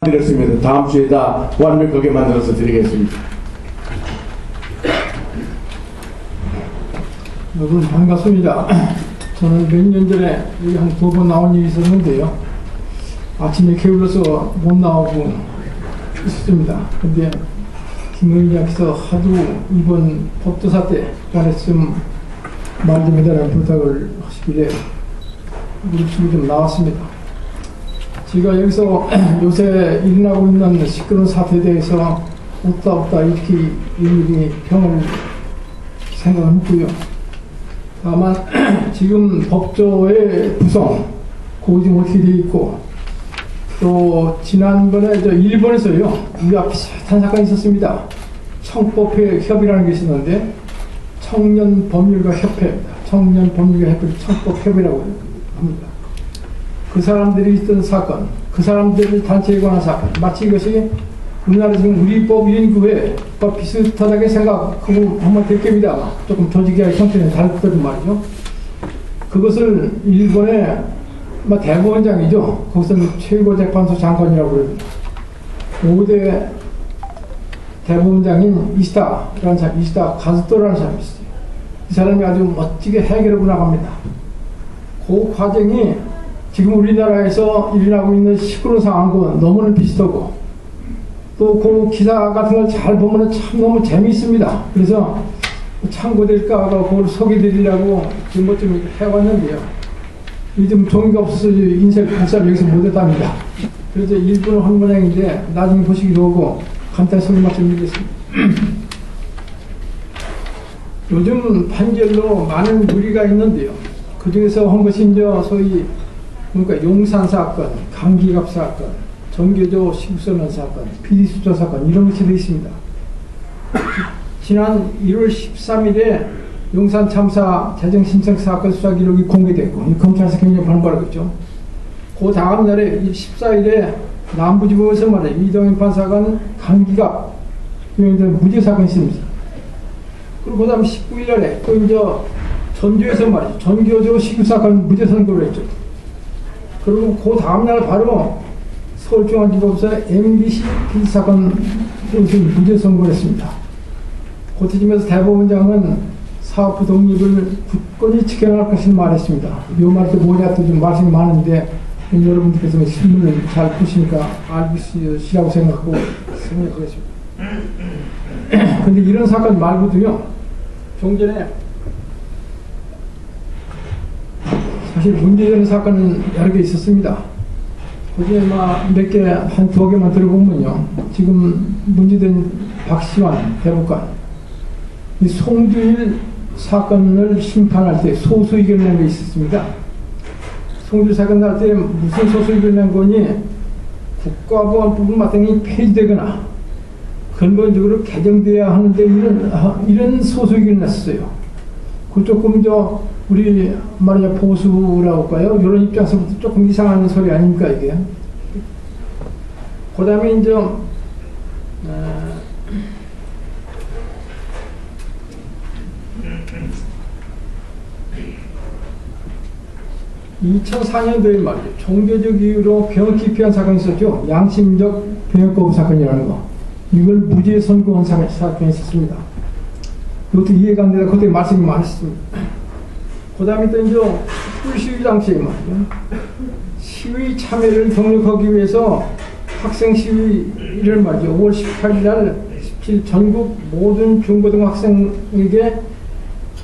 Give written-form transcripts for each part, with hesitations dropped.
드렸습니다. 다음 주에다 완벽하게 만들어서 드리겠습니다. 여러분 반갑습니다. 저는 몇 년 전에 여기 한 2번 나온 일이 있었는데요. 아침에 게을러서 못 나오고 있었습니다. 근데 김의장께서 하도 이번 법도사 때 전에쯤 말 좀 해달라는 부탁을 하시길래 무릎쓰고 좀 나왔습니다. 제가 여기서 요새 일어나고 있는 시끄러운 사태에 대해서 없다 이렇게 일일이 평을 생각했고요. 다만 지금 법조의 구성, 그거 지금 어떻게 되어 있고, 또 지난번에 일본에서요 이와 비슷한 사건이 있었습니다. 청법협의라는 게 있었는데 청년법률가협회입니다. 청년법률가협회를 청법협의라고 합니다. 그 사람들이 있던 사건, 그 사람들 단체에 관한 사건, 마치 이것이 우리나라 지금 우리법연구회와 비슷하다게 생각하고 한번 될 겁니다. 조금 조직의 형태는 다르거든 말이죠. 그것을 일본의 대법원장이죠. 거기서는 최고재판소 장관이라고 그럽니다. 5대 대법원장인 이시다라는 사람, 이시다 가즈토라는 사람이 있어요. 이 사람이 아주 멋지게 해결하고 나갑니다. 그 과정이 지금 우리나라에서 일어나고 있는 시끄러운 상황과 너무나 비슷하고, 또 그 기사 같은 걸 잘 보면 참 너무 재미있습니다. 그래서 참고될까 하고 그걸 소개해드리려고 지금 뭐 좀 해왔는데요. 요즘 종이가 없어서 인쇄 복사를 여기서 못했답니다. 그래서 일본 한 모양인데 나중에 보시기로 하고 간단히 소개 말씀드리겠습니다. 요즘 판결로 많은 무리가 있는데요. 그 중에서 한 것이 이제 소위 그러니까 용산 사건, 강기갑 사건, 정교조 시국선언 사건, 비리수조 사건 이런 것이 되어 있습니다. 지난 1월 13일에 용산 참사 재정신청 사건 수사 기록이 공개됐고 검찰에서 굉장히 반발했죠. 그 다음 날에 14일에 남부지법에서 말해 이동현 판사관 강기갑 무죄 사건이 있습니다. 그리고 그 다음 19일 날에 또 이제 전주에서 말이죠. 전교조 시국 사건 무죄 선고를 했죠. 그리고 그 다음날 바로 서울중앙지법에서 MBC 비리사건 무죄 선고를 했습니다. 그때쯤에서 대법원장은 사업부 독립을 굳건히 지켜나갈 것을 말했습니다. 이 말도 뭐냐 또 좀 말씀이 많은데 여러분들께서 신문을 잘 보시니까 알겠으시라고 생각하고 생각하겠습니다. 근데 이런 사건 말고도요, 좀 전에 사실 문제되는 사건은 여러 개 있었습니다. 그중에 몇 개, 한 2개만 들어보면요. 지금 문제된 박시환 대법관, 이 송주일 사건을 심판할 때 소수 의견을 낸 게 있었습니다. 송주일 사건 날 때 무슨 소수 의견을 낸 거니, 국가보안법을 마땅히 폐지되거나 근본적으로 개정돼야 하는데 이런 소수 의견을 냈어요. 그 조금 우리 말하자 보수라고 할까요? 이런 입장에서부터 조금 이상한 소리 아닙니까 이게? 그 다음에 이제 2004년도에 말이죠. 종교적 이유로 병을 기피한 사건이 있었죠. 양심적 병역 거부 사건이라는 거. 이걸 무죄 선고한 사건이 있었습니다. 이것도 이해가 안 되다 그때 말씀이 많았습니다. 그 다음에 또 이제 촛불시위 당시에 말이죠. 시위 참여를 동력하기 위해서 학생 시위를 말이죠. 5월 18일 날 17 전국 모든 중고등학생에게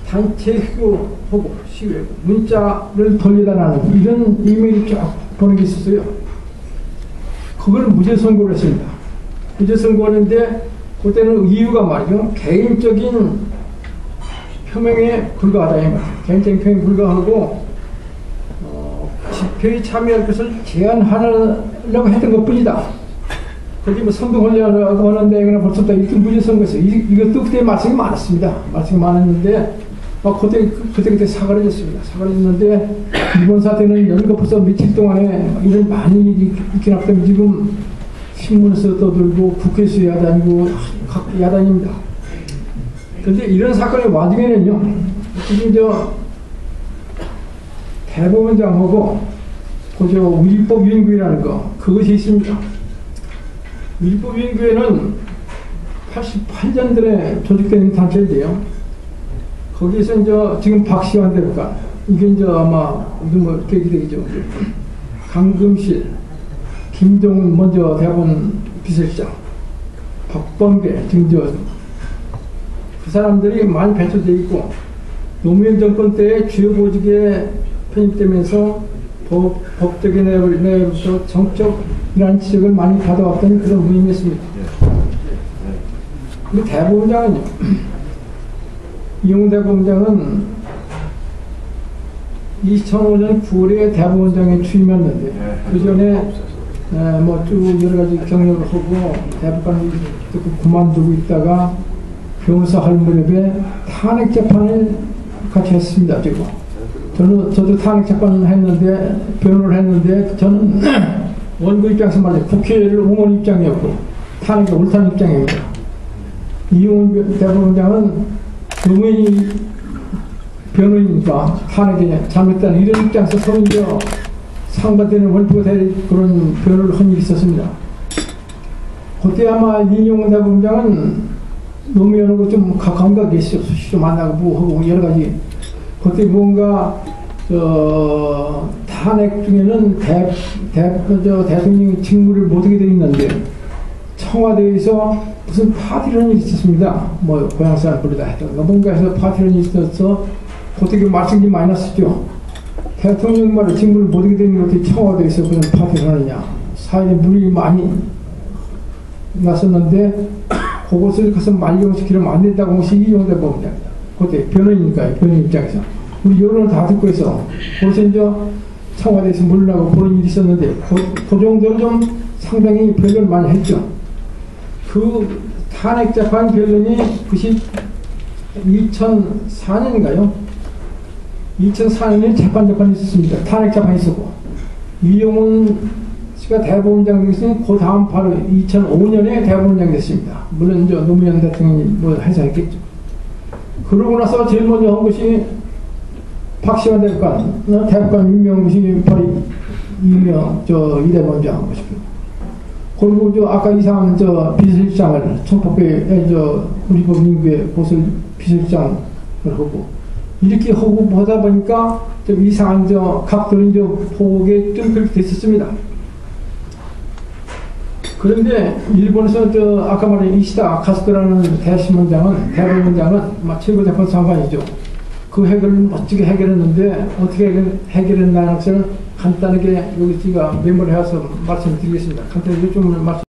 단체 휴교하고 시위하고 문자를 돌려달라는 이런 이메일이 쫙 보낸 게 있었어요. 그걸 무죄 선고를 했습니다. 무죄 선고하는데 그때는 이유가 말이죠. 개인적인 표명에 불과하다 이 말이에요. 개인적인 표명에 불과하고 집회에 참여할 것을 제한하려고 했던 것뿐이다. 그게 뭐 선동하려고 하는 내용이나 벌써 이렇게 무죄 선고했어요. 이것도 그때 말씀이 많았습니다. 말씀이 많았는데 그때 사과를 했습니다. 사과를 했는데 이번 사태는 연거 벌써 며칠 동안에 이런 많은 일이 있긴 하기 때문에 지금 신문에서 떠들고 국회에서 야단이고 각 야단입니다. 그런데 이런 사건의 와중에는요, 지금 대법원장하고 우리법 연구이라는 거 그것이 있습니다. 일부 민교회는 88년도에 조직된 단체인데요. 거기서 이제 지금 박시환 대표가 이게 이제 아마 누구 계기되겠죠. 강금실, 김동훈 먼저 대법원 비서실장, 박범계 지금 그 사람들이 많이 배출되어 있고 노무현 정권 때 주요 보직에 편입되면서 법적인 내용으로서 정적이라는 지적을 많이 받아왔던 그런 모임이었습니다. 근데 대법원장은요, 이용훈 대법원장은 2005년 9월에 대법원장에 취임했는데 그 전에 뭐 쭉 여러 가지 경력을 하고 대법관을 그만두고 있다가 변호사 할 무렵에 탄핵 재판을 같이 했습니다. 지금 저도 탄핵 재판을 했는데 변호를 했는데 저는 원고 입장에서 말이죠. 국회를 옹호하는 입장이었고 탄핵이 옳다는 입장입니다. 이용훈 대법원장은 노무현이 변호인이니까 탄핵이 잘못됐다는 이런 입장에서 서로 이제 상반되는 원표가 될 그런 변호를 한 일이 있었습니다. 그때 아마 이용훈 대법원장은 노무현하고 좀 감각이 있어요. 수시로 만나고 뭐 하고 여러 가지. 그때 뭔가 탄핵 중에는 대통령 직무를 못하게 되어 있는데 청와대에서 무슨 파티라는 일이 있었습니다. 뭐 고향사람 부르다 했던가 뭔가 해서 파티라는 일이 있어서 그때 그 말씀이 많이 났었죠. 대통령 말을 직무를 못하게 되는 것이 청와대에서 그런 파티를 하느냐. 사회에 물이 많이 났었는데 그것을 가서 만용시키려면 안 된다고 한 것이 이용훈 대법원장입니다. 그때 변호인이니까요. 변호인 입장에서. 우리 여론을 다 듣고 있어. 그래서 이제 청와대에서 물러나고 그런 일이 있었는데 그 정도로 좀 상당히 변론을 많이 했죠. 그 탄핵 재판 변론이 2004년인가요? 2004년에 재판이 있었습니다. 탄핵 재판이 있었고 이용훈 씨가 대법원장 됐으니 그 다음 바로 2005년에 대법원장 됐습니다. 물론 이제 노무현 대통령이 뭐 해서 했겠죠. 그러고 나서 제일 먼저 한 것이 박시환 대법관 임명한 것이 바로 이 대법원장 한 것이고. 그리고 아까 이상한 비서실장을 청법회 우리 법인구의 보설 비서실장을 하고 이렇게 하고 보다 보니까 좀 이상한 각도는 보게 좀 그렇게 됐었습니다. 그런데 일본에서 아까 말한 이시다 아카스토라는 대법원장은 최고재판 장관이죠. 그 해결을 멋지게 해결했는데 어떻게 해결했나는 것을 간단하게 여기 제가 메모를 해서 말씀드리겠습니다. 간단하게 좀 말씀.